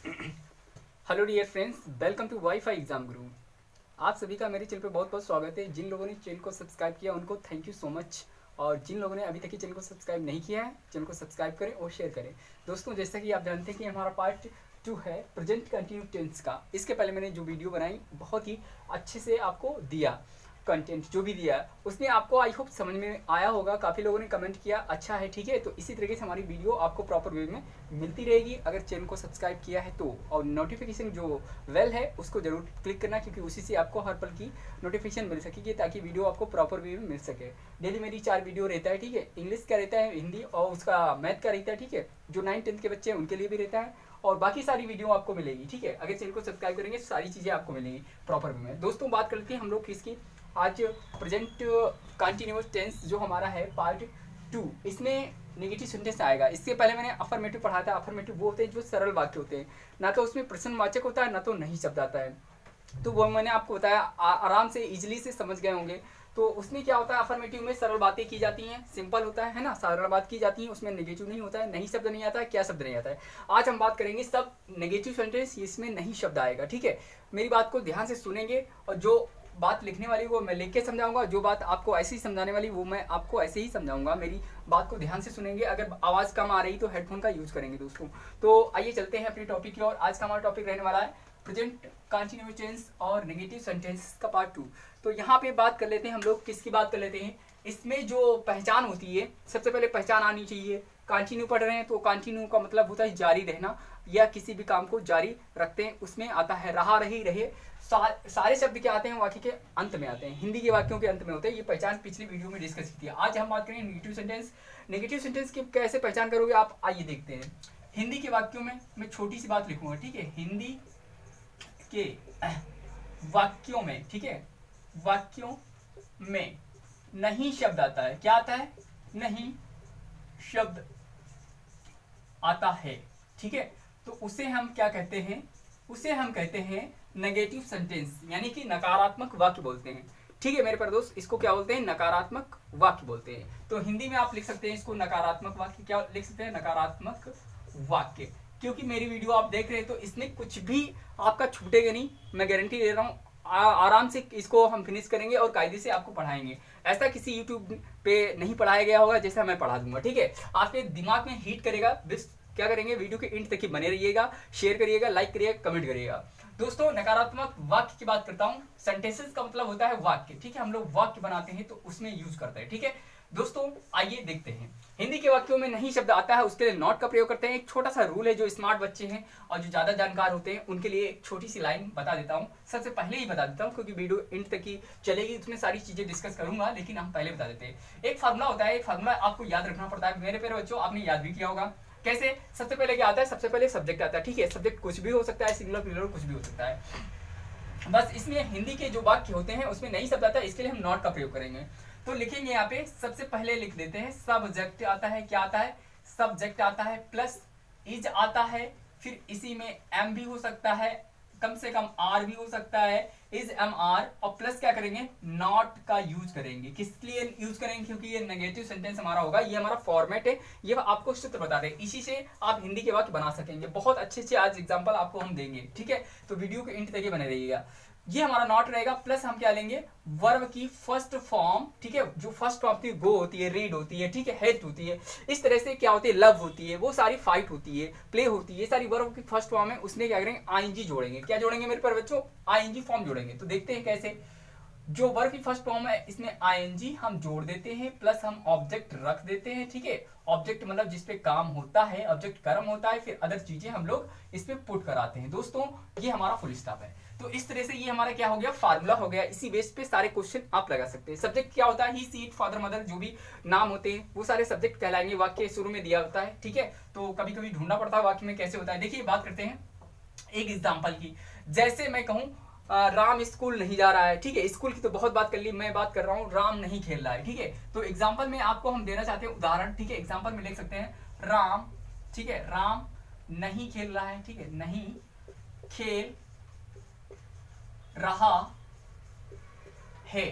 Hello dear friends, welcome to WiFi exam guru. आप सभी का मेरे चैनल पे बहुत बहुत स्वागत है। जिन लोगों ने चैनल को सब्सक्राइब किया उनको थैंक यू सो मच, और जिन लोगों ने अभी तक चैनल को सब्सक्राइब नहीं किया है, चैनल को सब्सक्राइब करें और शेयर करें। दोस्तों, जैसा कि आप जानते हैं कि हमारा पार्ट 2 है प्रेजेंट कंटिन्यू टेंस का। इसके पहले मैंने जो वीडियो बनाई बहुत ही अच्छे से आपको दिया, कंटेंट जो भी दिया उसने आपको आई होप समझ में आया होगा। काफ़ी लोगों ने कमेंट किया अच्छा है, ठीक है। तो इसी तरीके से हमारी वीडियो आपको प्रॉपर वे में मिलती रहेगी अगर चैनल को सब्सक्राइब किया है तो। और नोटिफिकेशन जो वेल है उसको जरूर क्लिक करना, क्योंकि उसी से आपको हर पल की नोटिफिकेशन मिल सकेगी, ताकि वीडियो आपको प्रॉपर वे में मिल सके। डेली मेरी 4 वीडियो रहता है, ठीक है। इंग्लिश का रहता है, हिंदी और उसका मैथ का रहता है, ठीक है। जो 9th-10th के बच्चे हैं उनके लिए भी रहता है, और बाकी सारी वीडियो आपको मिलेगी, ठीक है। अगर चैनल को सब्सक्राइब करेंगे सारी चीज़ें आपको मिलेंगी प्रॉपर वे में। दोस्तों, बात कर लेते हैं हम लोग किसकी। आज प्रेजेंट कंटिन्यूअस टेंस जो हमारा है पार्ट 2, इसमें नेगेटिव सेंटेंस आएगा। इससे पहले मैंने अफर्मेटिव पढ़ा था। अफर्मेटिव वो होते हैं जो सरल वाक्य होते हैं, ना तो उसमें प्रश्नवाचक होता है ना तो नहीं शब्द आता है। तो वो मैंने आपको बताया, आराम से इजीली से समझ गए होंगे। तो उसमें क्या होता है, अफर्मेटिव में सरल बातें की जाती हैं, सिंपल होता है ना, सरल बात की जाती है, उसमें नेगेटिव नहीं होता है, नहीं शब्द नहीं आता है, क्या शब्द नहीं आता है। आज हम बात करेंगे सब नेगेटिव सेंटेंस, इसमें नहीं शब्द आएगा, ठीक है। मेरी बात को ध्यान से सुनेंगे, और जो बात लिखने वाली वो मैं लिख के समझाऊंगा, जो बात आपको ऐसे ही समझाने वाली वो मैं आपको ऐसे ही समझाऊंगा। मेरी बात को ध्यान से सुनेंगे। अगर आवाज़ कम आ रही तो हेडफोन का यूज़ करेंगे दोस्तों। तो आइए चलते हैं अपने टॉपिक की ओर। आज का हमारा टॉपिक रहने वाला है प्रेजेंट कंटिन्यूअस टेंस और नेगेटिव सेंटेंस का पार्ट 2। तो यहाँ पे बात कर लेते हैं हम लोग, किसकी बात कर लेते हैं। इसमें जो पहचान होती है, सबसे पहले पहचान आनी चाहिए। कंटिन्यू पढ़ रहे हैं तो कंटिन्यू का मतलब होता है जारी रहना, या किसी भी काम को जारी रखते हैं, उसमें आता है रहा, रही, रहे। सारे शब्द क्या आते हैं, वाक्य के अंत में आते हैं, हिंदी के वाक्यों के अंत में होते हैं। ये पहचान पिछली वीडियो में डिस्कस की थी। आज हम बात करेंगे नेगेटिव सेंटेंस। नेगेटिव सेंटेंस की कैसे पहचान करोगे आप, आइए देखते हैं। हिंदी के वाक्यों में मैं छोटी सी बात लिखूंगा, ठीक है। हिंदी के वाक्यों में, ठीक है, वाक्यों में नहीं शब्द आता है। क्या आता है, नहीं शब्द आता है, ठीक है। तो उसे हम क्या कहते हैं, उसे हम कहते हैं नेगेटिव सेंटेंस, यानी कि नकारात्मक वाक्य बोलते हैं, ठीक है मेरे पर दोस्त। इसको क्या बोलते हैं, नकारात्मक वाक्य बोलते हैं। तो हिंदी में आप लिख सकते हैं इसको नकारात्मक वाक्य। क्या लिख सकते हैं, नकारात्मक वाक्य। क्योंकि मेरी वीडियो आप देख रहे हैं तो इसमें कुछ भी आपका छूटेगा नहीं, मैं गारंटी दे रहा हूँ। आराम से इसको हम फिनिश करेंगे और कायदे से आपको पढ़ाएंगे। ऐसा किसी यूट्यूब पे नहीं पढ़ाया गया होगा जैसा मैं पढ़ा दूंगा, ठीक है। आपके दिमाग में हिट करेगा। क्या करेंगे, वीडियो के एंड तक ही बने रहिएगा, शेयर करिएगा, लाइक करिएगा, कमेंट करिएगा। दोस्तों, नकारात्मक वाक्य की बात करता हूँ। सेंटेंसेस का मतलब होता है वाक्य, ठीक है। हम लोग वाक्य बनाते हैं तो उसमें यूज करते हैं, ठीक है। दोस्तों, आइए देखते हैं। हिंदी के वाक्यों में नहीं शब्द आता है, उसके लिए नॉट का प्रयोग करते हैं। एक छोटा सा रूल है, जो स्मार्ट बच्चे हैं और जो ज्यादा जानकार होते हैं उनके लिए एक छोटी सी लाइन बता देता हूँ। सबसे पहले ही बता देता हूँ, क्योंकि वीडियो एंड तक ही चलेगी, उसमें सारी चीजें डिस्कस करूंगा, लेकिन हम पहले बता देते हैं। एक फार्मूला होता है, एक फार्मूला आपको याद रखना पड़ता है। मेरे प्यारे बच्चों, आपने याद भी किया होगा। कैसे, सबसे पहले क्या आता है, सबसे पहले सब्जेक्ट आता है, ठीक है। सब्जेक्ट कुछ भी हो सकता है, सिंगुलर प्लूरल कुछ भी हो सकता है। बस इसमें हिंदी के जो वाक्य होते हैं उसमें नहीं शब्द आता है, इसके लिए हम नॉट का प्रयोग करेंगे। तो लिखेंगे यहाँ पे, सबसे पहले लिख देते हैं सब्जेक्ट आता है। क्या आता है, सब्जेक्ट आता है, प्लस इज आता है, फिर इसी में एम भी हो सकता है, कम से कम आर भी हो सकता है, इज एम आर, और प्लस क्या करेंगे, नॉट का यूज करेंगे। किस लिए यूज करेंगे, क्योंकि ये नेगेटिव सेंटेंस हमारा होगा, ये हमारा फॉर्मेट है, ये आपको सूत्र बता दें, इसी से आप हिंदी के वाक्य बना सकेंगे। बहुत अच्छे से आज एग्जांपल आपको हम देंगे, ठीक है। तो वीडियो के एंड तक बने रहिएगा। ये हमारा नॉट रहेगा, प्लस हम क्या लेंगे, वर्ब की फर्स्ट फॉर्म, ठीक है। जो फर्स्ट फॉर्म होती है, गो होती है, रीड होती है, ठीक है, हेट होती है, इस तरह से क्या होती है, लव होती है, वो सारी फाइट होती है, प्ले होती है, सारी वर्ब की फर्स्ट फॉर्म है। उसमें क्या करेंगे, आईएनजी जोड़ेंगे। क्या जोड़ेंगे मेरे पर बच्चों, आईएनजी फॉर्म जोड़ेंगे। तो देखते हैं कैसे। जो वर्ब की फर्स्ट फॉर्म है इसमें आईएनजी हम जोड़ देते हैं, प्लस हम ऑब्जेक्ट रख देते हैं, ठीक है। ऑब्जेक्ट मतलब जिसपे काम होता है, ऑब्जेक्ट कर्म होता है, फिर अदर चीजें हम लोग इस पे पुट कराते हैं। दोस्तों, ये हमारा फुल स्टॉप है। तो इस तरह से ये हमारा क्या हो गया, फार्मूला हो गया। इसी बेस पे सारे क्वेश्चन आप लगा सकते हैं। सब्जेक्ट क्या होता है, ही, सी, इट, फादर, मदर, जो भी नाम होते हैं वो सारे सब्जेक्ट कहलाएंगे। वाक्य शुरू में दिया होता है, ठीक है। तो कभी कभी ढूंढना पड़ता है वाक्य में कैसे होता है। देखिए, बात करते हैं एक एग्जाम्पल की। जैसे मैं कहूं, राम स्कूल नहीं जा रहा है, ठीक है। स्कूल की तो बहुत बात कर ली, मैं बात कर रहा हूँ राम नहीं खेल रहा है, ठीक है। तो एग्जाम्पल में आपको हम देना चाहते हैं उदाहरण, ठीक है। एग्जाम्पल में लिख सकते हैं राम, ठीक है, राम नहीं खेल रहा है, ठीक है, नहीं खेल रहा है।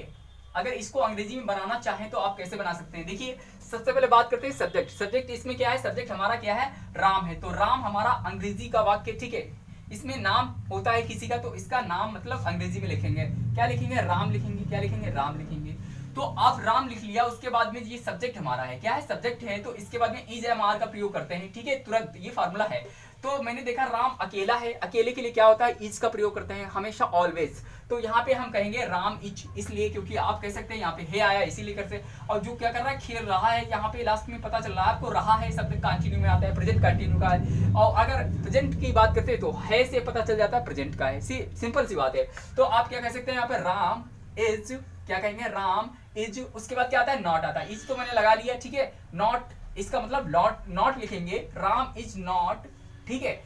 अगर इसको अंग्रेजी में बनाना चाहें तो आप कैसे बना सकते हैं, देखिए सबसे पहले बात करते हैं सब्जेक्ट। सब्जेक्ट इसमें क्या है, सब्जेक्ट हमारा क्या है, राम है। तो राम हमारा अंग्रेजी का वाक्य, ठीक है। इसमें नाम होता है किसी का, तो इसका नाम मतलब अंग्रेजी में लिखेंगे, क्या लिखेंगे, राम लिखेंगे। क्या लिखेंगे, राम लिखेंगे। तो आप राम लिख लिया, उसके बाद में ये सब्जेक्ट हमारा है, क्या है, सब्जेक्ट है। तो इसके बाद में इज एम आर का प्रयोग करते हैं, ठीक है, तुरंत, ये फार्मूला है। तो मैंने देखा राम अकेला है, अकेले के लिए क्या होता है, इज का प्रयोग करते हैं हमेशा, ऑलवेज। तो यहाँ पे हम कहेंगे राम इज, इसलिए क्योंकि आप कह सकते हैं यहाँ पे है आया इसीलिए करते। और जो क्या कर रहा है, खेल रहा है, यहाँ पे लास्ट में पता चल रहा है आपको, रहा है शब्द कंटिन्यू में आता है, प्रेजेंट कंटिन्यू का है। और अगर प्रेजेंट की बात करते हैं तो है से पता चल जाता है प्रेजेंट का है, सिंपल सी बात है। तो आप क्या कह सकते हैं यहाँ पे, राम इज, क्या कहेंगे, राम इज। उसके बाद क्या आता है, नॉट आता है। इज तो मैंने लगा लिया, ठीक है, नॉट, इसका मतलब नॉट लिखेंगे, राम इज नॉट, ठीक है।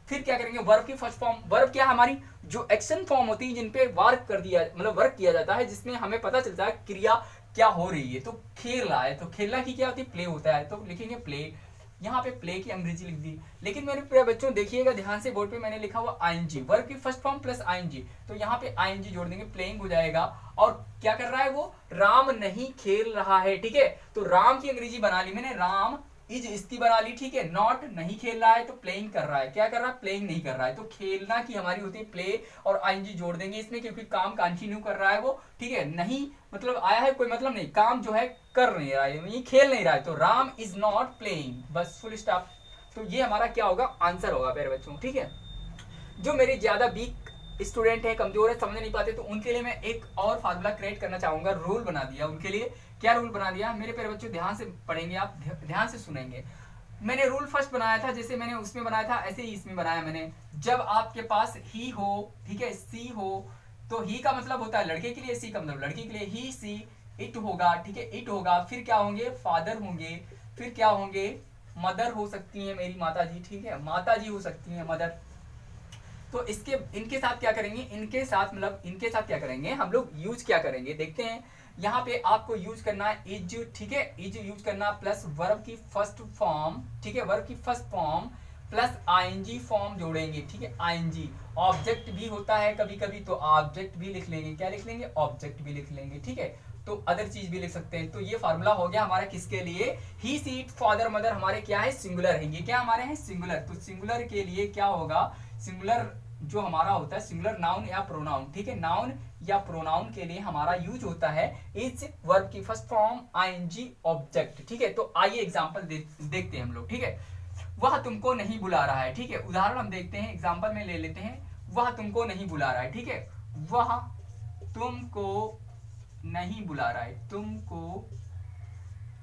फिर क्या करेंगे, वर्ब की फर्स्ट फॉर्म। वर्ब क्या हमारी जो एक्शन फॉर्म होती है, जिनपे वर्क कर दिया, मतलब वर्क किया जाता है, जिसमें हमें पता चलता है क्रिया क्या हो रही है। तो खेल रहा है, तो खेलना की क्या होती है, प्ले होता है, तो लिखेंगे प्ले। यहाँ पे प्ले की अंग्रेजी लिख दी। लेकिन मेरे प्रिय बच्चों देखिएगा ध्यान से, बोर्ड पे मैंने लिखा हुआ आईएनजी, वर्ब की फर्स्ट फॉर्म प्लस आईएनजी, तो यहाँ पे आईएनजी जोड़ देंगे, प्लेइंग हो जाएगा। और क्या कर रहा है वो, राम नहीं खेल रहा है, ठीक है। तो राम की अंग्रेजी बना ली मैंने, राम इज इसकी बना ली, ठीक है। नॉट नहीं खेल रहा है, तो प्लेइंग कर रहा है, क्या कर रहा है, प्लेइंग नहीं कर रहा है। तो खेलना की हमारी होती है प्ले, और आईएनजी जोड़ देंगे इसमें, क्योंकि काम कंटिन्यू कर रहा है वो, ठीक है। नहीं मतलब आया है, कोई मतलब नहीं, काम जो है कर नहीं रहा है, ये खेल नहीं रहा है। तो राम इज नॉट प्लेइंग, बस फुल स्टॉप। तो ये हमारा क्या होगा, आंसर होगा प्यारे बच्चों, ठीक है। जो मेरे ज्यादा वीक स्टूडेंट है, कमजोर है, समझ नहीं पाते, तो उनके लिए मैं एक और फार्मूला क्रिएट करना चाहूंगा, रूल बना दिया उनके लिए। क्या रूल बना दिया मेरे प्यारे बच्चों, ध्यान से पढ़ेंगे आप, ध्यान से सुनेंगे। मैंने रूल फर्स्ट बनाया था, जैसे मैंने उसमें बनाया था ऐसे ही इसमें बनाया मैंने। जब आपके पास ही हो, ठीक है, सी हो, तो ही का मतलब होता है लड़के के लिए, सी का मतलब लड़की के लिए, ही सी, इट होगा, ठीक है, इट होगा। फिर क्या होंगे, फादर होंगे। फिर क्या होंगे, मदर हो सकती है मेरी माता जी, ठीक है, माता जी हो सकती है, मदर। तो इसके इनके साथ क्या करेंगे, इनके साथ मतलब इनके साथ क्या करेंगे हम लोग, यूज क्या करेंगे देखते हैं। यहाँ पे आपको यूज करना है इज, ठीक है, इज यूज करना प्लस वर्ब की फर्स्ट फॉर्म, ठीक है, वर्ब की first form plus ING form जोड़ेंगे, ठीक है, आईएनजी। ऑब्जेक्ट भी होता है कभी कभी, तो ऑब्जेक्ट भी लिख लेंगे, क्या लिख लेंगे, ऑब्जेक्ट भी लिख लेंगे, ठीक है। तो अदर चीज भी लिख सकते हैं। तो ये फार्मूला हो गया हमारा किसके लिए, ही सी इट फादर मदर हमारे क्या है, सिंगुलर है, ये क्या हमारे हैं, सिंगुलर। तो सिंगुलर के लिए क्या होगा, सिंगुलर जो हमारा होता है, सिंगुलर नाउन या प्रोनाउन, ठीक है, नाउन या प्रोनाउन के लिए हमारा यूज होता है इज, वर्ब की फर्स्ट फॉर्म, आईएनजी, ऑब्जेक्ट, ठीक है। तो आइए एग्जांपल देखते हैं हम लोग, ठीक है। वह तुमको नहीं बुला रहा है, ठीक है, उदाहरण हम देखते हैं, एग्जांपल में ले लेते हैं। वह तुमको नहीं बुला रहा है, ठीक है, वह तुमको नहीं बुला रहा है, तुमको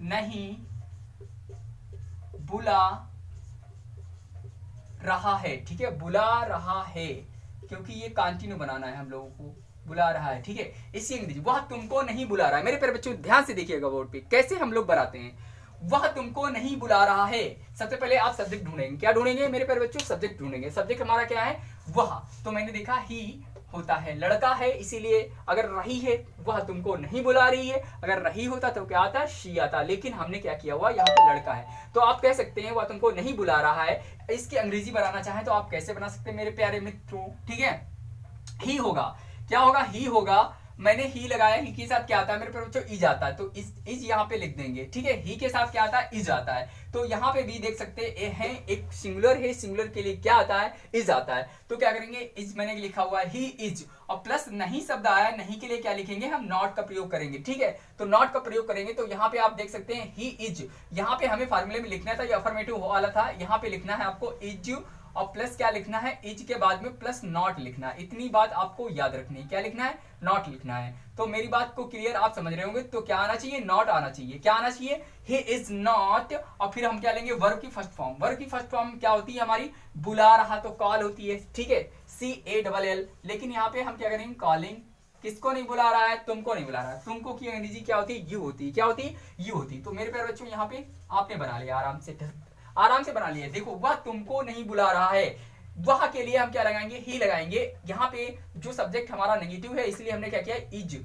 नहीं बुला रहा है, ठीक है, बुला रहा है, क्योंकि ये कंटिन्यू बनाना है हम लोगों को, बुला रहा है, ठीक है। इसी अंग्रेजी, वह तुमको नहीं बुला रहा है। मेरे प्यारे बच्चों ध्यान से देखिएगा बोर्ड पे कैसे हम लोग बनाते हैं, वह तुमको नहीं बुला रहा है। सबसे पहले आप सब्जेक्ट ढूंढेंगे, क्या ढूंढेंगे मेरे प्यारे बच्चों, सब्जेक्ट ढूंढेंगे। सब्जेक्ट हमारा क्या है, वह, तो मैंने देखा ही होता है, लड़का है, इसीलिए अगर रही है, वह तुमको नहीं बुला रही है, अगर रही होता तो क्या आता, शी आता। लेकिन हमने क्या किया हुआ, यहाँ पे लड़का है, तो आप कह सकते हैं वह तुमको नहीं बुला रहा है। इसकी अंग्रेजी बनाना चाहें तो आप कैसे बना सकते हैं मेरे प्यारे मित्रों, ठीक है। ही होगा, क्या होगा, ही होगा। मैंने ही लगाया, ही के साथ क्या आता है मेरे प्यारे बच्चों, इज आता है, तो इज यहाँ पे लिख देंगे, ठीक है। ही के साथ क्या आता है, इज आता है। तो यहाँ पे भी देख सकते हैं एक सिंगुलर है, सिंगुलर के लिए क्या आता है, इज आता है। तो क्या करेंगे, इज मैंने लिखा हुआ है, ही इज, और प्लस नहीं शब्द आया, नहीं के लिए क्या लिखेंगे हम, नॉट का प्रयोग करेंगे, ठीक है। तो नॉट का प्रयोग करेंगे, तो यहाँ पे आप देख सकते हैं ही इज, यहाँ पे हमें फार्मूले में लिखना था, ये अफर्मेटिव वाला था, यहाँ पे लिखना है आपको इज, और प्लस क्या लिखना है, इज के बाद में प्लस नॉट लिखना है। इतनी बात आपको याद रखनी है, क्या लिखना है, नॉट लिखना है। तो मेरी बात को क्लियर आप समझ रहे होंगे। तो क्या आना चाहिए, नॉट आना चाहिए, क्या आना चाहिए, ही इज नॉट, और फिर हम क्या लेंगे, वर्ब की फर्स्ट फॉर्म। वर्ब की फर्स्ट फॉर्म क्या होती है हमारी, बुला रहा, तो कॉल होती है, ठीक है, CALL। लेकिन यहाँ पे हम क्या करेंगे, कॉलिंग। किसको नहीं बुला रहा है, तुमको नहीं बुला रहा है। तुमको की अंग्रेजी क्या होती है, यू होती है, क्या होती है, यू होती है। तो मेरे प्यारे बच्चों यहाँ पे आपने बना लिया, आराम से बना लिया। देखो, वह तुमको नहीं बुला रहा है, वह के लिए हम क्या लगाएंगे, ही लगाएंगे। यहाँ पे जो सब्जेक्ट हमारा नेगेटिव है, इसलिए हमने क्या किया, इज,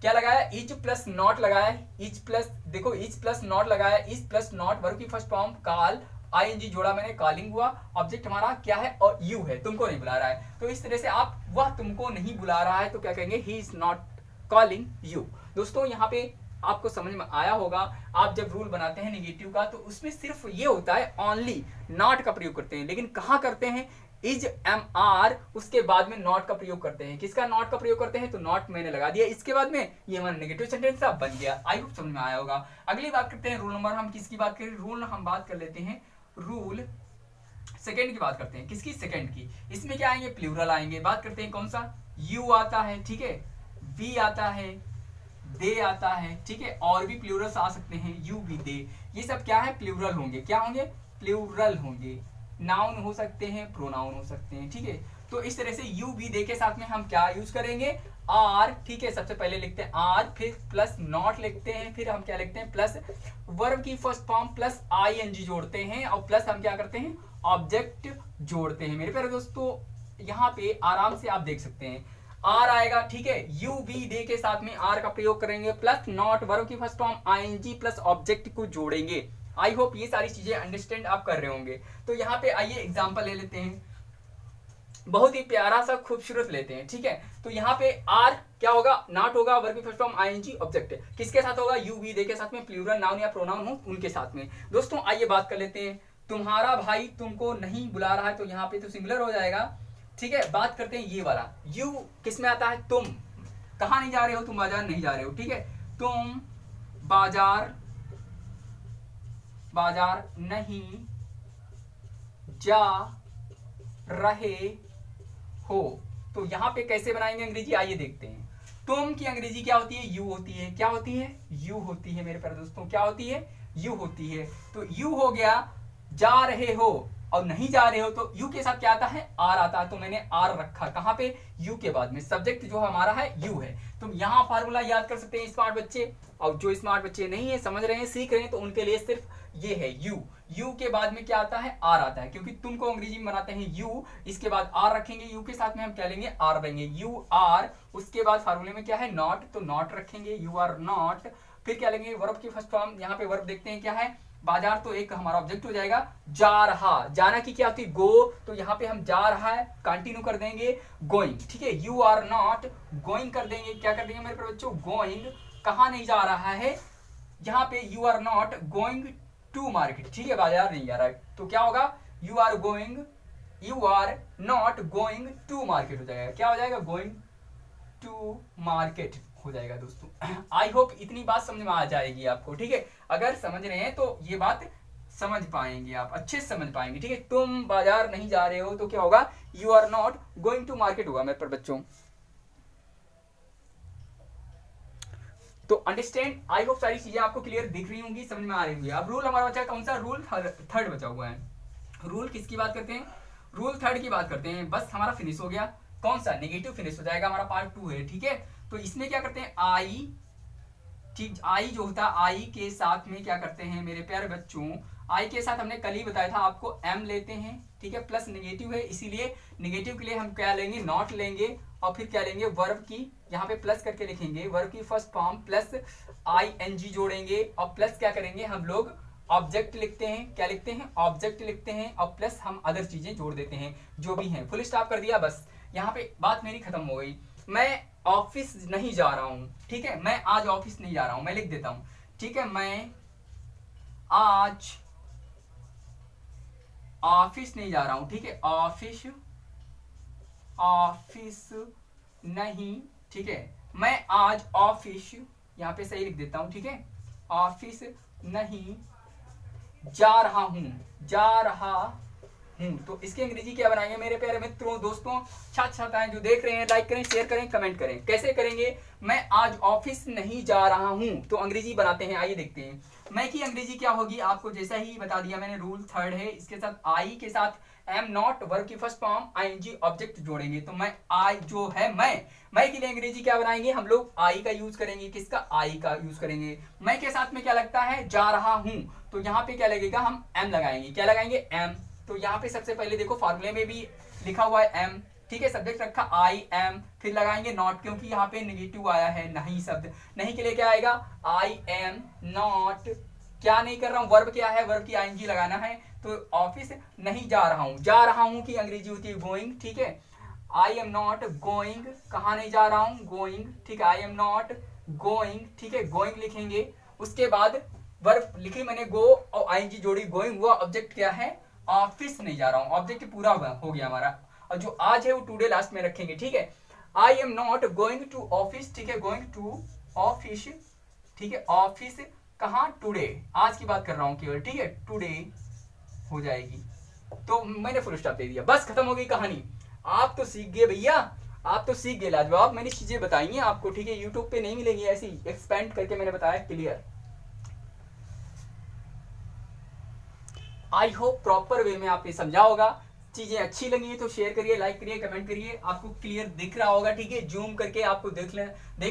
क्या लगाया, इज प्लस नॉट लगाया, इज प्लस, देखो इज प्लस नॉट लगाया, इज प्लस नॉट, वर्ब की फर्स्ट फॉर्म कॉल, आईएनजी जोड़ा मैंने, कॉलिंग हुआ, ऑब्जेक्ट हमारा क्या है, और यू है, तुमको नहीं बुला रहा है। तो इस तरह से आप, वह तुमको नहीं बुला रहा है, तो क्या कहेंगे, ही इज नॉट कॉलिंग यू। दोस्तों यहाँ पे आपको समझ में आया होगा। आप जब रूल बनाते हैं नेगेटिव का तो उसमें सिर्फ ये होता है ओनली नॉट का प्रयोग करते हैं, लेकिन कहाँ करते हैं, इज एम आर उसके बाद में नॉट का प्रयोग करते हैं। किसका नॉट का प्रयोग करते हैं, तो नॉट मैंने लगा दिया इसके बाद में, ये हमारा नेगेटिव सेंटेंस था, बन गया। आई होप समझ में आया होगा। अगली बात करते हैं रूल नंबर, हम किसकी बात करें, रूल हम बात कर लेते हैं रूल सेकंड की बात करते हैं। किसकी, सेकंड की। इसमें क्या आएंगे, प्लूरल आएंगे। बात करते हैं कौन सा, यू आता है, ठीक है, वी आता है, दे आता है, ठीक है, और भी प्लूरल्स आ सकते हैं, यू वी दे, ये सब क्या है, प्लूरल होंगे। क्या होंगे, प्लूरल होंगे। नाउन हो सकते हैं, प्रोनाउन हो सकते हैं, ठीक है। तो इस तरह से यू वी दे के साथ में हम क्या यूज करेंगे, आर, ठीक है। सबसे पहले लिखते हैं आर, फिर प्लस नॉट लिखते हैं, फिर हम क्या लिखते हैं, प्लस वर्ब की first form plus I N G जोड़ते हैं, और प्लस हम क्या करते हैं, ऑब्जेक्ट जोड़ते हैं। मेरे प्यारे दोस्तों यहाँ पे आराम से आप देख सकते हैं आर आएगा, ठीक है, यू वी दे के साथ में आर का प्रयोग करेंगे, प्लस नॉट वर्ब की first form ING plus object को जोड़ेंगे। आई होप ये सारी चीजें अंडरस्टैंड आप कर रहे होंगे। तो यहाँ पे आइए एग्जांपल ले लेते हैं, बहुत ही प्यारा सा खूबसूरत लेते हैं, ठीक है। तो यहाँ पे आर क्या होगा, नॉट होगा, वर्ब की फर्स्ट फॉर्म आईएनजी, ऑब्जेक्ट किसके साथ होगा, यू वी दे के साथ में, प्लूरल नाउन या प्रोनाउन हो उनके साथ में। दोस्तों आइए बात कर लेते हैं, तुम्हारा भाई तुमको नहीं बुला रहा है, तो यहाँ पे तो सिंगुलर हो जाएगा, ठीक है। बात करते हैं ये वाला, यू किस में आता है, तुम कहाँ नहीं जा रहे हो, तुम बाजार नहीं जा रहे हो, ठीक है, तुम बाजार नहीं जा रहे हो। तो यहाँ पे कैसे बनाएंगे अंग्रेजी, आइए देखते हैं। तुम की अंग्रेजी क्या होती है, यू होती है। क्या होती है, यू होती है मेरे प्यारे दोस्तों, क्या होती है, यू होती है। तो यू हो गया, जा रहे हो और नहीं जा रहे हो तो यू के साथ क्या आता है, आर आता है। तो मैंने आर रखा कहां पे, यू के बाद में। सब्जेक्ट जो हमारा है यू है। तुम यहाँ फार्मूला याद कर सकते हैं स्मार्ट बच्चे, और जो स्मार्ट बच्चे नहीं है, समझ रहे हैं, सीख रहे हैं, तो उनके लिए सिर्फ ये है यू। यू के बाद में क्या आता है, आर आता है, क्योंकि तुमको अंग्रेजी में बनाते हैं यू, इसके बाद आर रखेंगे, यू के साथ में हम क्या लेंगे, आर लेंगे, यू आर। उसके बाद फार्मूले में क्या है, नॉट, तो नॉट रखेंगे, यू आर नॉट। फिर क्या लेंगे, वर्ब की फर्स्ट फॉर्म, यहाँ पे वर्ब देखते हैं क्या है, बाजार, तो एक हमारा ऑब्जेक्ट हो जाएगा, जा रहा। जाना की क्या होती है, गो, तो यहाँ पे हम जा रहा है कंटिन्यू कर देंगे, गोइंग, ठीक है। यू आर नॉट गोइंग कर देंगे, क्या कर देंगे मेरे बच्चों, गोइंग, कहाँ नहीं जा रहा है, यहाँ पे you are not going to market, ठीक है, बाजार नहीं जा रहा है, तो क्या होगा, you are not going to market हो जाएगा, क्या हो जाएगा, गोइंग टू मार्केट हो जाएगा। दोस्तों आई होप इतनी बात समझ में आ जाएगी आपको, ठीक है। अगर समझ रहे हैं तो ये बात समझ पाएंगे, आप अच्छे से समझ पाएंगे, ठीक है। तुम बाजार नहीं जा रहे हो तो क्या होगा, you are not going to market होगा मेरे पर बच्चों। तो अंडरस्टैंड, आई होप सारी चीजें आपको क्लियर दिख रही होंगी, समझ में आ रही होंगी। अब रूल हमारा बचा कौन सा, रूल थर्ड बचा हुआ है। रूल किसकी बात करते हैं, रूल थर्ड की बात करते हैं। बस हमारा फिनिश हो गया, कौन सा, नेगेटिव फिनिश हो जाएगा, हमारा पार्ट 2 है, ठीक है। तो इसमें क्या करते हैं, आई, ठीक, आई जो होता है, आई के साथ में क्या करते हैं मेरे प्यारे बच्चों, आई के साथ हमने कल ही बताया था आपको, एम लेते हैं, ठीक है, प्लस नेगेटिव है, इसीलिए नेगेटिव के लिए हम क्या लेंगे, नॉट लेंगे, और फिर क्या लेंगे, वर्ब की यहाँ पे प्लस करके लिखेंगे, वर्ब की first form plus I N G जोड़ेंगे, और प्लस क्या करेंगे हम लोग, ऑब्जेक्ट लिखते हैं, क्या लिखते हैं, ऑब्जेक्ट लिखते हैं, और प्लस हम अदर चीजें जोड़ देते हैं जो भी हैं, फुल स्टॉप कर दिया, बस यहाँ पे बात मेरी खत्म हो गई। मैं ऑफिस नहीं जा रहा हूं, ठीक है, मैं आज ऑफिस नहीं जा रहा हूं, मैं लिख देता हूं, ठीक है, मैं आज ऑफिस नहीं जा रहा हूं, ठीक है, ऑफिस नहीं, ठीक है, मैं आज ऑफिस, यहाँ पे सही लिख देता हूं, ठीक है, ऑफिस नहीं जा रहा हूं, तो इसकी अंग्रेजी क्या बनाएंगे मेरे प्यारे मित्रों, दोस्तों, छात्र छात्राएं जो देख रहे हैं, लाइक करें, शेयर करें, कमेंट करें। कैसे करेंगे, मैं आज ऑफिस नहीं जा रहा हूं, तो अंग्रेजी बनाते हैं, आइए देखते हैं। मैं की अंग्रेजी क्या होगी, आपको जैसा ही बता दिया मैंने, रूल थर्ड है, इसके साथ आई के साथ एम नॉट, वर्ब की फर्स्ट फॉर्म आईएनजी, ऑब्जेक्ट जोड़ेंगे, तो मैं आई जो है मैं के लिए अंग्रेजी क्या बनाएंगे हम लोग, आई का यूज करेंगे, किसका, आई का यूज करेंगे। मैं के साथ में क्या लगता है, जा रहा हूं, तो यहाँ पे क्या लगेगा, हम एम लगाएंगे, क्या लगाएंगे, एम। तो यहाँ पे सबसे पहले देखो फार्मूले में भी लिखा हुआ है एम, ठीक है, सब्जेक्ट रखा आई एम, फिर लगाएंगे नॉट, क्योंकि यहाँ पे नेगेटिव आया है, नहीं शब्द, नहीं के लिए क्या आएगा, आई एम नॉट, क्या नहीं कर रहा हूँ, वर्ब क्या है, वर्ब की आईएनजी लगाना है, तो ऑफिस नहीं जा रहा हूँ की अंग्रेजी होती है गोइंग, ठीक है, आई एम नॉट गोइंग, कहाँ नहीं जा रहा हूँ, गोइंग, ठीक है, आई एम नॉट गोइंग, ठीक है, गोइंग लिखेंगे। उसके बाद वर्ब लिखी मैंने गो और आईएनजी जोड़ी गोइंग, वो ऑब्जेक्ट क्या है, ऑफिस नहीं जा रहा हूं, ऑब्जेक्ट पूरा हो गया हमारा। और जो आज है वो टुडे लास्ट में रखेंगे, ठीक है। I am not going to office, ठीक है, गोइंग टू ऑफिस, ठीक है, ऑफिस कहाँ, टुडे, आज की बात कर रहा हूं केवल, ठीक है, टुडे हो जाएगी। तो मैंने फुल स्टॉप दे दिया, बस खत्म हो गई कहानी। आप तो सीख गए भैया, आप तो सीख गए लाजवाब। मैंने चीजें बताई हैं आपको, ठीक है, यूट्यूब पे नहीं मिलेंगी ऐसी, एक्सपेंड करके मैंने बताया clear. I hope proper way में आपने समझा होगा। चीजें अच्छी लगी है तो शेयर करिए, लाइक करिए, कमेंट करिए। आपको क्लियर दिख रहा होगा, ठीक है, जूम करके आपको देख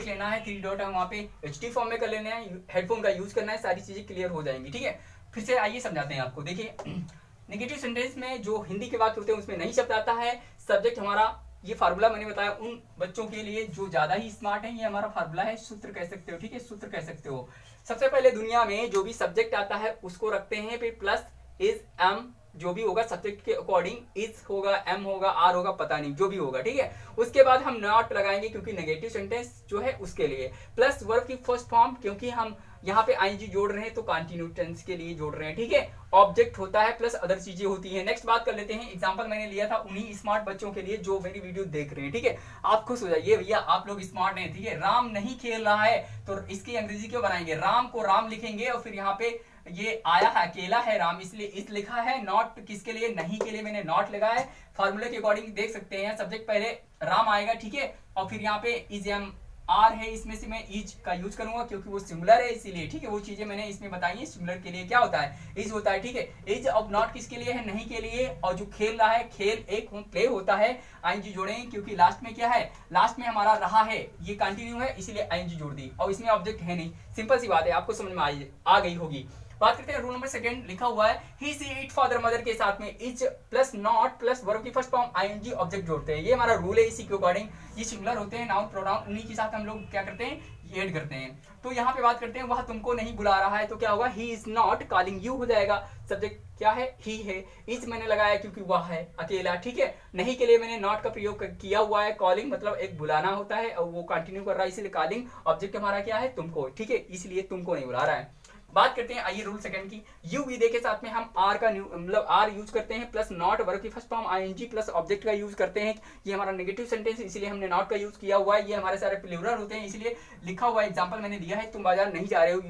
लेना है, 3 डॉट है वहाँ पे एचडी फॉर्म में कर लेना है, हेडफोन का यूज करना है, सारी चीजें क्लियर हो जाएंगी, ठीक है। फिर से आइए समझाते हैं आपको। देखिए नेगेटिव सेंटेंस में जो हिंदी के वाक्य होते हैं उसमें नहीं शब्द आता है। सब्जेक्ट हमारा, ये फार्मूला मैंने बताया उन बच्चों के लिए जो ज्यादा ही स्मार्ट है, ये हमारा फार्मूला है, सूत्र कह सकते हो, ठीक है, सूत्र कह सकते हो। सबसे पहले दुनिया में जो भी सब्जेक्ट आता है उसको रखते हैं, फिर प्लस इज एम, जो भी होगा सब्जेक्ट के अकॉर्डिंग, इज होगा, एम होगा, आर होगा, पता नहीं जो भी होगा, ठीक है। उसके बाद हम नॉट लगाएंगे क्योंकि नेगेटिव सेंटेंस जो है उसके लिए, प्लस वर्ब की फर्स्ट फॉर्म क्योंकि हम यहाँ पे आईएनजी जोड़ रहे हैं तो कंटिन्यू टेंस के लिए जोड़ रहे हैं, ठीक है। ऑब्जेक्ट होता है प्लस अदर चीजें होती हैं। नेक्स्ट बात कर लेते हैं, एग्जांपल मैंने लिया था उन्हीं स्मार्ट बच्चों के लिए जो मेरी वीडियो देख रहे हैं, ठीक है। आप खुश हो जाइए भैया, आप लोग स्मार्ट हैं, ठीक है। राम नहीं खेल रहा है तो इसकी अंग्रेजी क्यों बनाएंगे, राम को राम लिखेंगे और फिर यहाँ पे ये आया है, अकेला है राम, इसलिए इस लिखा है। नॉट किसके लिए, नहीं के लिए मैंने नॉट लगा है। फार्मूले के अकॉर्डिंग देख सकते हैं, सब्जेक्ट पहले राम आएगा, ठीक है, और फिर यहाँ पे इज एम आर है, इसमें से मैं इज का यूज करूंगा क्योंकि वो सिंगुलर है इसीलिए, ठीक है। वो चीजें मैंने इसमें बताई है, सिंगुलर के लिए क्या होता है, इज होता है, ठीक है। इज अब नॉट किसके लिए है, नहीं के लिए। और जो खेल रहा है, खेल एक प्ले होता है, आईएनजी जोड़ेंगे क्योंकि लास्ट में क्या है, लास्ट में हमारा रहा है, ये कंटिन्यू है इसीलिए आईएनजी जोड़ दी, और इसमें ऑब्जेक्ट है नहीं। सिंपल सी बात है, आपको समझ में आ गई होगी। बात करते हैं रूल नंबर सेकंड, लिखा हुआ है ही सी इट फादर मदर के साथ में is plus not plus verb की फर्स्ट फॉर्म आईएनजी ऑब्जेक्ट जोड़ते हैं। ये हमारा रूल है, इसी के अकॉर्डिंग ये सिंगुलर होते हैं, नाउन प्रोनाउन, उन्हीं के साथ हम लोग क्या करते हैं, ऐड करते हैं। तो यहाँ पे बात करते हैं, वह तुमको नहीं बुला रहा है तो क्या होगा, ही इज नॉट कॉलिंग यू हो जाएगा। सब्जेक्ट क्या है, ही है। इज मैंने लगाया क्योंकि वह है अकेला, ठीक है। नहीं के लिए मैंने नॉट का प्रयोग किया हुआ है, कॉलिंग मतलब एक बुलाना होता है और वो कंटिन्यू कर रहा है इसलिए कॉलिंग। ऑब्जेक्ट हमारा क्या है, तुमको, ठीक है, इसलिए तुमको नहीं बुला रहा है। बात करते हैं आइए रूल सेकंड की, यू वी दे के साथ में हम आर का मतलब आर यूज करते हैं, प्लस नॉट वर्ब की first form ING plus object का यूज करते हैं। ये हमारा नेगेटिव सेंटेंस इसलिए हमने नॉट का यूज किया हुआ है। ये हमारे सारे प्लूरल होते हैं इसलिए लिखा हुआ एग्जांपल मैंने दिया है, तुम बाजार नहीं जा रहे हो,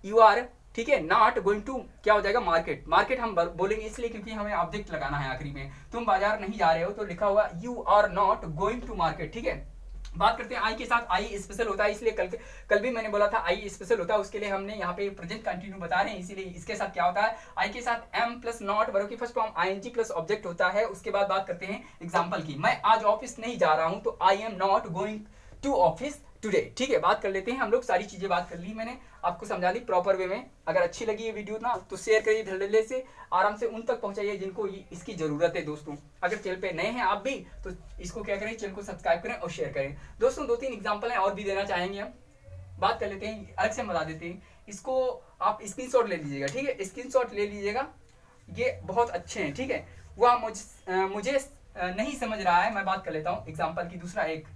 यू आर ठीक है, नॉट गोइंग टू क्या हो जाएगा, मार्केट। मार्केट हम बोलेंगे इसलिए क्योंकि हमें ऑब्जेक्ट लगाना है आखिरी में। तुम बाजार नहीं जा रहे हो तो लिखा हुआ you are not going to market, ठीक है। बात करते हैं आई के साथ, आई स्पेशल होता है इसलिए कल भी मैंने बोला था आई स्पेशल होता है, उसके लिए हमने यहाँ पे प्रेजेंट कंटिन्यू बता रहे हैं इसीलिए इसके साथ क्या होता है, आई के साथ एम प्लस नॉट वर्ब की first form ING plus object होता है। उसके बाद बात करते हैं एग्जांपल की, मैं आज ऑफिस नहीं जा रहा हूं तो I am not going to office today, ठीक है। बात कर लेते हैं हम लोग, सारी चीजें बात कर ली मैंने, आपको समझा दी प्रॉपर वे में। अगर अच्छी लगी ये वीडियो ना तो शेयर करिए धड़ल्ले से, आराम से उन तक पहुंचाइए जिनको इसकी जरूरत है दोस्तों। अगर चैनल पे नए हैं आप भी तो इसको क्या करें, चैनल को सब्सक्राइब करें और शेयर करें दोस्तों। 2-3 एग्जाम्पल है और भी देना चाहेंगे हम, बात कर लेते हैं, अलग से बता देते हैं। इसको आप स्क्रीनशॉट ले लीजिएगा, ठीक है, स्क्रीनशॉट ले लीजिएगा, ये बहुत अच्छे हैं, ठीक है। वह मुझे नहीं समझ रहा है, मैं बात कर लेता हूँ एग्जाम्पल की, दूसरा एक,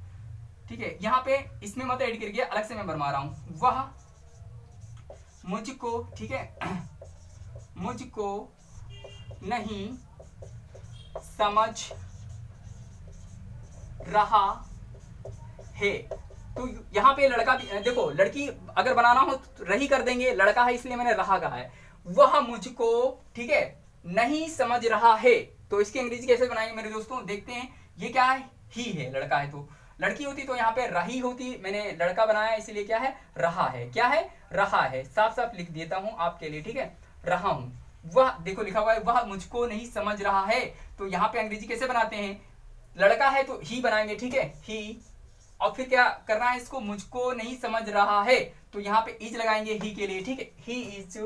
ठीक है। यहाँ पे इसमें मत ऐड करके अलग से मैं भरमा रहा हूं, वह मुझको, ठीक है, मुझको नहीं समझ रहा है। तो यहाँ पे लड़का भी देखो, लड़की अगर बनाना हो तो रही कर देंगे, लड़का है इसलिए मैंने रहा कहा है। वह मुझको, ठीक है, नहीं समझ रहा है तो इसकी अंग्रेजी कैसे बनाएंगे मेरे दोस्तों, देखते हैं। ये क्या है, ही है, लड़का है तो लड़की होती तो यहाँ पे रही होती, मैंने लड़का बनाया इसलिए क्या है, रहा है। क्या है, रहा है, साफ साफ लिख देता हूं आपके लिए, ठीक है, रहा हूं। वह देखो लिखा हुआ है, वह मुझको नहीं समझ रहा है, तो यहाँ पे अंग्रेजी कैसे बनाते हैं, लड़का है तो ही बनाएंगे, ठीक है, ही, और फिर क्या करना है इसको, मुझको नहीं समझ रहा है तो यहाँ पे इज लगाएंगे ही के लिए, ठीक है, ही इज,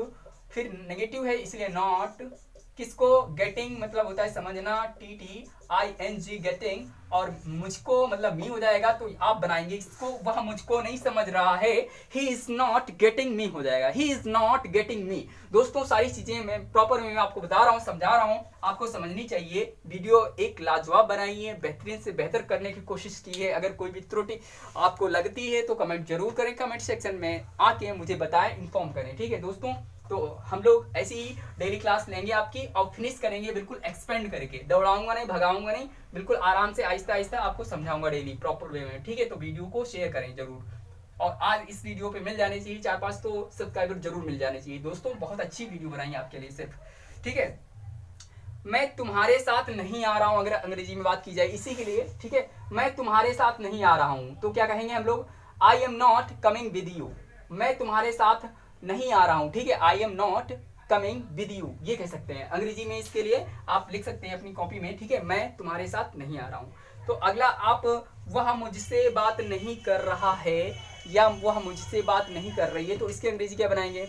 फिर नेगेटिव है इसलिए नॉट किसको गेटिंग मतलब होता है समझना, TTING गेटिंग, और मुझको मतलब मी हो जाएगा तो आप बनाएंगे इसको वह मुझको नहीं समझ रहा है, he is not getting me हो जाएगा, ही इज नॉट गेटिंग मी। दोस्तों सारी चीजें मैं प्रॉपर में आपको बता रहा हूँ, समझा रहा हूँ, आपको समझनी चाहिए। वीडियो एक लाजवाब बनाई है, बेहतरीन से बेहतर करने की कोशिश की है। अगर कोई भी त्रुटि आपको लगती है तो कमेंट जरूर करें, कमेंट सेक्शन में आके मुझे बताएं, इन्फॉर्म करें, ठीक है दोस्तों। तो हम लोग ऐसी ही डेली क्लास लेंगे आपकी और फिनिश करेंगे बिल्कुल एक्सपेंड करके, दौड़ाऊंगा नहीं, भगाऊंगा नहीं, बिल्कुल आराम से आहिस्ता आहिस्ता आपको समझाऊंगा डेली प्रॉपर वे में, ठीक है। तो वीडियो को शेयर करें जरूर, और आज इस वीडियो पे मिल जाने चाहिए 4-5 तो सब्सक्राइबर जरूर मिल जाने चाहिए दोस्तों। बहुत अच्छी वीडियो बनाई आपके लिए सिर्फ, ठीक है। मैं तुम्हारे साथ नहीं आ रहा हूं, अगर अंग्रेजी में बात की जाए इसी के लिए, ठीक है। मैं तुम्हारे साथ नहीं आ रहा हूं तो क्या कहेंगे हम लोग, आई am not coming with you. मैं तुम्हारे साथ नहीं आ रहा हूं, ठीक है, I am not coming with you, ये कह सकते हैं अंग्रेजी में। इसके लिए आप लिख सकते हैं अपनी कॉपी में, ठीक है, मैं तुम्हारे साथ नहीं आ रहा हूं। तो अगला आप, वह मुझसे बात नहीं कर रहा है या वह मुझसे बात नहीं कर रही है, तो इसकी अंग्रेजी क्या बनाएंगे,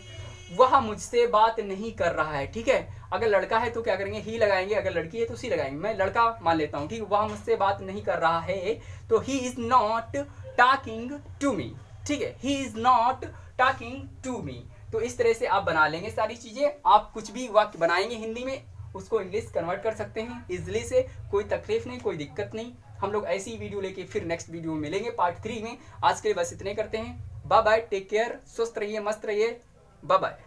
वह मुझसे बात नहीं कर रहा है, ठीक है। अगर लड़का है तो क्या करेंगे, ही लगाएंगे, अगर लड़की है तो सी लगाएंगे। मैं लड़का मान लेता हूँ, ठीक है, वह मुझसे बात नहीं कर रहा है तो he is not talking to me, ठीक है, he is not talking to me. तो इस तरह से आप बना लेंगे सारी चीजें। आप कुछ भी वाक्य बनाएंगे हिंदी में उसको इंग्लिश कन्वर्ट कर सकते हैं इजिली से, कोई तकलीफ नहीं, कोई दिक्कत नहीं। हम लोग ऐसी ही वीडियो लेके फिर नेक्स्ट वीडियो में मिलेंगे पार्ट 3 में। आज के लिए बस इतने करते हैं, बाय बाय, टेक केयर, स्वस्थ रहिए, मस्त रहिए, बाय बाय।